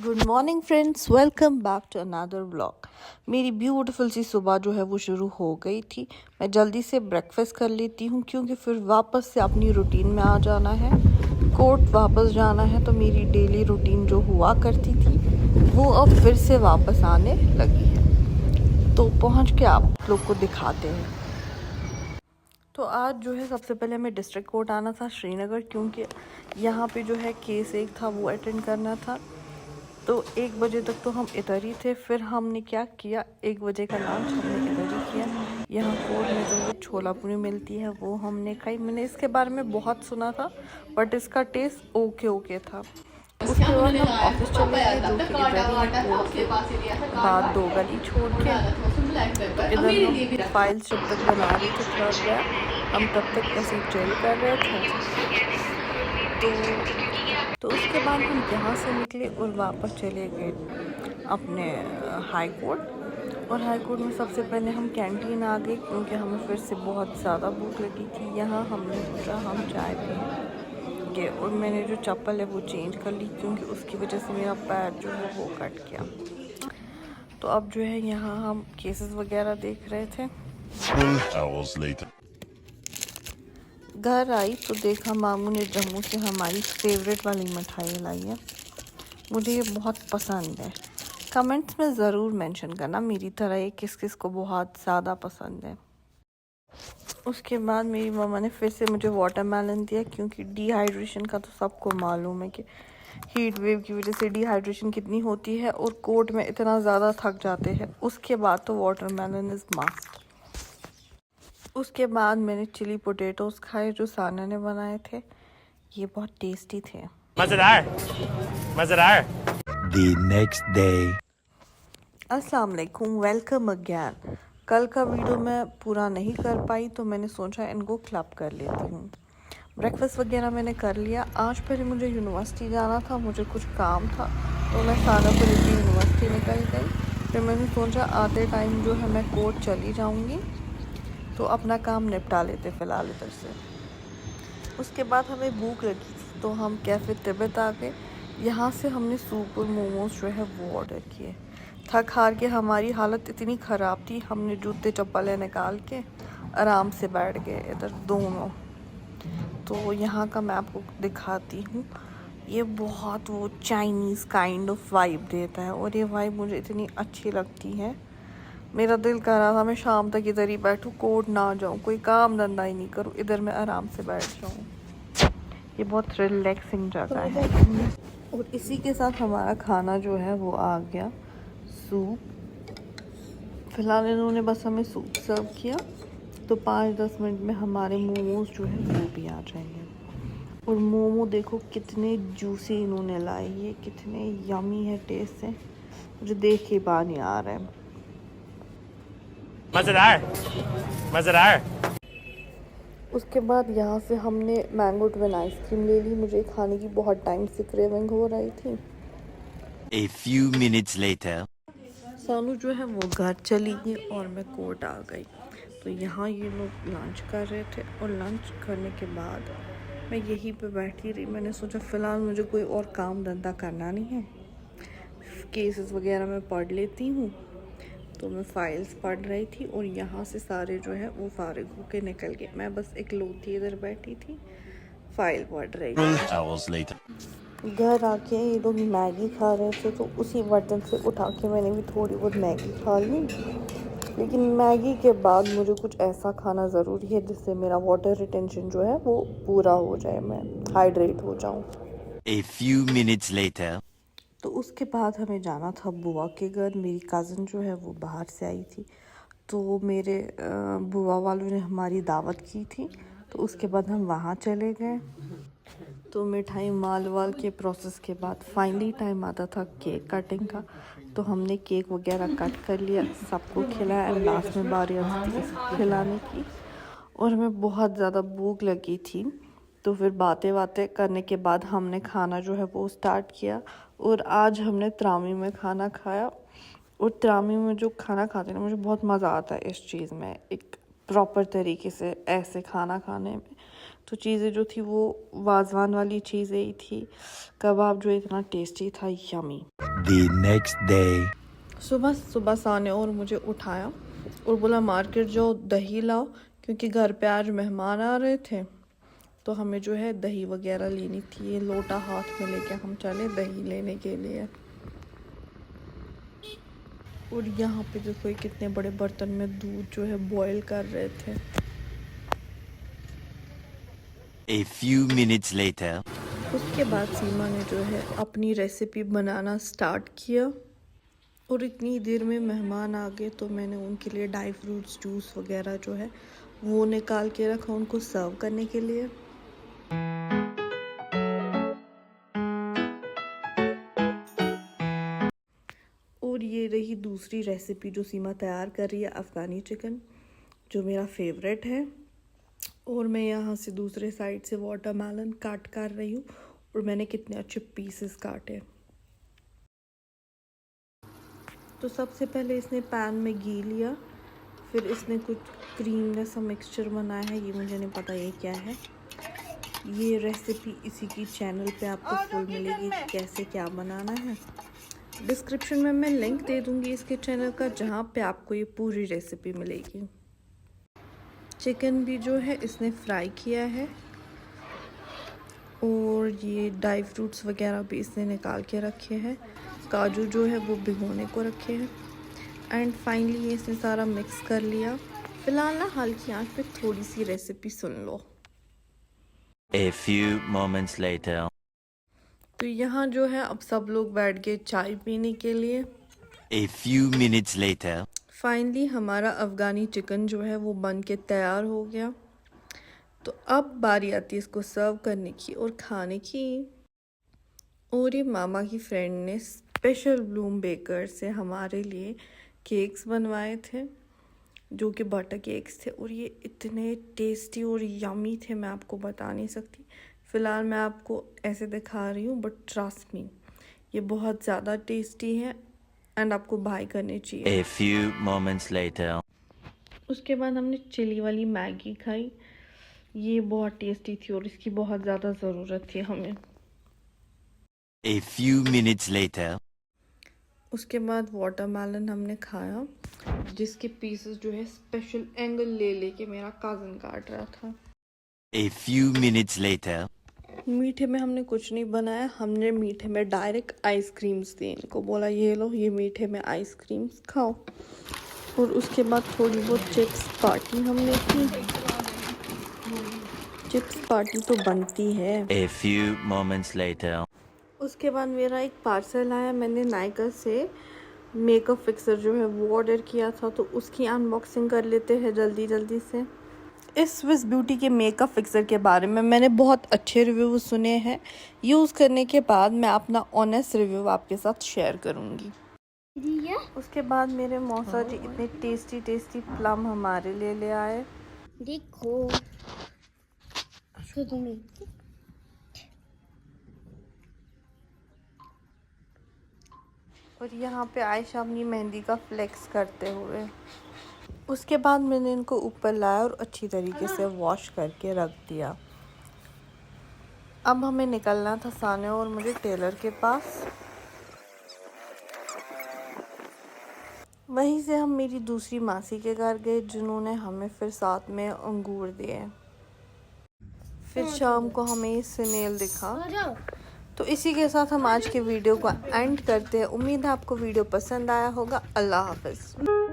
Good morning friends, welcome back to another vlog. मेरी beautiful सी सुबह जो है वो शुरू हो गई थी। मैं जल्दी से ब्रेकफास्ट कर लेती हूँ क्योंकि फिर वापस से अपनी रूटीन में आ जाना है, कोर्ट वापस जाना है। तो मेरी डेली रूटीन जो हुआ करती थी वो अब फिर से वापस आने लगी है। तो पहुँच के आप लोग को दिखाते हैं। तो आज जो है सबसे पहले हमें डिस्ट्रिक्ट कोर्ट आना था श्रीनगर, क्योंकि यहाँ पे जो है केस एक था वो अटेंड करना था। तो 1 बजे तक तो हम इधर ही थे। फिर हमने क्या किया, 1 बजे का लंच हमने इधर ही किया। यहाँ कोर्ट में जो वो छोला पूरी मिलती है वो हमने खाई। मैंने इसके बारे में बहुत सुना था बट इसका टेस्ट ओके था। उसके बाद हम ऑफिस चले गए जो कि इधर ही है, कोर्ट के बाद 2 गली छोड़ के। तो इधर हम फाइल्स जब तक बना रहे थे थर्ड गया, हम तब तक ऐसे चिल कर रहे थे। तो उसके बाद हम यहाँ से निकले और वापस चले गए अपने हाई कोर्ट। और हाई कोर्ट में सबसे पहले हम कैंटीन आ गए क्योंकि हमें फिर से बहुत ज़्यादा भूख लगी थी। यहाँ हमने सोचा हम चाय पिए और मैंने जो चप्पल है वो चेंज कर ली क्योंकि उसकी वजह से मेरा पैर जो है वो कट गया। तो अब जो है यहाँ हम केसेस वगैरह देख रहे थे। घर आई तो देखा मामू ने जम्मू से हमारी फेवरेट वाली मिठाई लाई है। मुझे ये बहुत पसंद है। कमेंट्स में ज़रूर मेंशन करना मेरी तरह ये किस किस को बहुत ज़्यादा पसंद है। उसके बाद मेरी मम्मा ने फिर से मुझे वाटरमेलन दिया क्योंकि डिहाइड्रेशन का तो सबको मालूम है कि हीट वेव की वजह से डिहाइड्रेशन कितनी होती है और कोर्ट में इतना ज़्यादा थक जाते हैं। उसके बाद तो वाटरमेलन इज़ मस्ट। उसके बाद मैंने चिली पोटैटोज़ खाए जो साना ने बनाए थे। ये बहुत टेस्टी थे, मज़ेदार। The next day. अस्सलाम वालेकुम, वेलकम अगैन। कल का वीडियो मैं पूरा नहीं कर पाई तो मैंने सोचा इनको क्लब कर लेती हूँ। ब्रेकफास्ट वगैरह मैंने कर लिया। आज पहले मुझे यूनिवर्सिटी जाना था, मुझे कुछ काम था तो मैं साना को लेकर यूनिवर्सिटी निकल गई। फिर मैंने सोचा आते टाइम जो है मैं कोर्ट चली जाऊँगी तो अपना काम निपटा लेते फ़िलहाल इधर से। उसके बाद हमें भूख लगी थी तो हम कैफ़े तिब्बत आ गए। यहाँ से हमने सूप और मोमोज़ जो है वो ऑर्डर किए। थक हार के हमारी हालत इतनी ख़राब थी, हमने जूते चप्पलें निकाल के आराम से बैठ गए इधर दोनों। तो यहाँ का मैं आपको दिखाती हूँ। ये बहुत वो चाइनीज़ काइंड ऑफ वाइब देता है और ये वाइब मुझे इतनी अच्छी लगती है। मेरा दिल कर रहा था मैं शाम तक इधर ही बैठूँ, कोर्ट ना जाऊँ, कोई काम धंधा ही नहीं करूँ, इधर मैं आराम से बैठ जाऊँ। ये बहुत रिलैक्सिंग जगह है। और इसी के साथ हमारा खाना जो है वो आ गया, सूप। फ़िलहाल इन्होंने बस हमें सूप सर्व किया तो 5-10 मिनट में हमारे मोमोज़ जो है वो भी आ जाएंगे। और मोमो देखो कितने जूसी इन्होंने लाए, ये कितने यमी है टेस्ट से, मुझे देख के पानी आ रहा है। मज़ेदार। उसके बाद यहाँ से हमने मैंगो ट्विन आइसक्रीम ले ली। मुझे खाने की बहुत टाइम से क्रेविंग हो रही थी। A few minutes later. सानू जो है वो घर चली गई और मैं कोर्ट आ गई। तो यहाँ ये लोग लंच कर रहे थे और लंच करने के बाद मैं यहीं पे बैठी रही। मैंने सोचा फ़िलहाल मुझे कोई और काम धंधा करना नहीं है, केसेस वगैरह मैं पढ़ लेती हूँ। तो मैं फ़ाइल्स पढ़ रही थी और यहाँ से सारे जो है वो फारिग होके निकल गए। मैं बस इकलौती इधर बैठी थी, फ़ाइल पढ़ रही थी। घर आके ये लोग मैगी खा रहे थे तो उसी बर्तन से उठा के मैंने भी थोड़ी बहुत मैगी खा ली। लेकिन मैगी के बाद मुझे कुछ ऐसा खाना ज़रूरी है जिससे मेरा वाटर रिटेंशन जो है वो पूरा हो जाए, मैं हाइड्रेट हो जाऊँ। A few minutes later. तो उसके बाद हमें जाना था बुआ के घर। मेरी कज़न जो है वो बाहर से आई थी तो मेरे बुआ वालों ने हमारी दावत की थी तो उसके बाद हम वहाँ चले गए। तो मिठाई माल वाल के प्रोसेस के बाद फाइनली टाइम आता था केक कटिंग का। तो हमने केक वगैरह कट कर लिया, सबको खिलाया एंड लास्ट में बारी आती थी इसको खिलाने की। और हमें बहुत ज़्यादा भूख लगी थी तो फिर बातें करने के बाद हमने खाना जो है वो स्टार्ट किया। और आज हमने त्रामी में खाना खाया। और त्रामी में जो खाना खाते हैं ना, मुझे बहुत मज़ा आता है इस चीज़ में, एक प्रॉपर तरीके से ऐसे खाना खाने में। तो चीज़ें जो थी वो वाजवान वाली चीज़ें ही थी। कबाब जो इतना टेस्टी था, यमी। The next day. सुबह सुबह साने और मुझे उठाया और बोला मार्केट जाओ, दही लाओ, क्योंकि घर पे आज मेहमान आ रहे थे तो हमें जो है दही वगैरह लेनी थी। ये लोटा हाथ में लेके हम चले दही लेने के लिए। और यहाँ पे देखो ये कितने बड़े बर्तन में दूध जो है बॉईल कर रहे थे। A few minutes later. उसके बाद सीमा ने जो है अपनी रेसिपी बनाना स्टार्ट किया और इतनी देर में मेहमान आ गए तो मैंने उनके लिए ड्राई फ्रूट्स जूस वगैरह जो है वो निकाल के रखा उनको सर्व करने के लिए। और ये रही दूसरी रेसिपी जो सीमा तैयार कर रही है, अफ़गानी चिकन, जो मेरा फेवरेट है। और मैं यहाँ से दूसरे साइड से वाटरमेलन काट कर रही हूँ और मैंने कितने अच्छे पीसेस काटे। तो सबसे पहले इसने पैन में घी लिया, फिर इसने कुछ क्रीम जैसा मिक्सचर बनाया है, ये मुझे नहीं पता ये क्या है। ये रेसिपी इसी की चैनल पे आपको फुल मिलेगी कैसे क्या बनाना है। डिस्क्रिप्शन में मैं लिंक दे दूँगी इसके चैनल का, जहाँ पे आपको ये पूरी रेसिपी मिलेगी। चिकन भी जो है इसने फ्राई किया है और ये ड्राई फ्रूट्स वगैरह भी इसने निकाल के रखे हैं। काजू जो है वो भिगोने को रखे हैं। एंड फाइनली ये इसने सारा मिक्स कर लिया। फिलहाल ना हल्की आंच पे थोड़ी सी रेसिपी सुन लो। A few moments later. तो यहाँ जो है अब सब लोग बैठ गए चाय पीने के लिए। A few minutes later. Finally हमारा अफ़गानी चिकन जो है वो बन के तैयार हो गया। तो अब बारी आती है इसको सर्व करने की और खाने की। और ये मामा की फ्रेंड ने स्पेशल ब्लूम बेकर से हमारे लिए केक्स बनवाए थे, जो कि बटर केक्स थे और ये इतने टेस्टी और यमी थे, मैं आपको बता नहीं सकती। फ़िलहाल मैं आपको ऐसे दिखा रही हूँ, बट ट्रस्ट मी ये बहुत ज़्यादा टेस्टी है एंड आपको बाय करने चाहिए। A few moments later. उसके बाद हमने चिली वाली मैगी खाई, ये बहुत टेस्टी थी और इसकी बहुत ज़्यादा ज़रूरत थी हमें। A few minutes later. उसके बाद वाटरमेलन हमने खाया, जिसके पीसेस जो है स्पेशल एंगल ले लेके मेरा कज़न काट रहा था। A few minutes later. मीठे में हमने कुछ नहीं बनाया, हमने मीठे में डायरेक्ट आइसक्रीम्स दी इनको, बोला ये लो ये मीठे में आइसक्रीम्स खाओ। और उसके बाद थोड़ी बहुत चिप्स पार्टी हमने की। चिप्स पार्टी तो बनती है। A few moments later. उसके बाद मेरा एक पार्सल आया, मैंने नायका से मेकअप फिक्सर जो है वो ऑर्डर किया था, तो उसकी अनबॉक्सिंग कर लेते हैं जल्दी जल्दी से। इस स्विस ब्यूटी के मेकअप फिक्सर के बारे में मैंने बहुत अच्छे रिव्यू सुने हैं। यूज़ करने के बाद मैं अपना ऑनेस्ट रिव्यू आपके साथ शेयर करूँगी। उसके बाद मेरे मौसा जी इतने टेस्टी टेस्टी प्लम हमारे लिए ले आए। देखो तुम्हें और यहाँ पे आयशा अपनी मेहंदी का फ्लेक्स करते हुए। उसके बाद मैंने इनको ऊपर लाया और अच्छी तरीके से वॉश करके रख दिया। अब हमें निकलना था साने और मुझे टेलर के पास। वहीं से हम मेरी दूसरी मासी के घर गए, जिन्होंने हमें फिर साथ में अंगूर दिए। फिर शाम को हमें स्नेल दिखा। तो इसी के साथ हम आज के वीडियो को एंड करते हैं। उम्मीद है आपको वीडियो पसंद आया होगा। अल्लाह हाफ़िज़।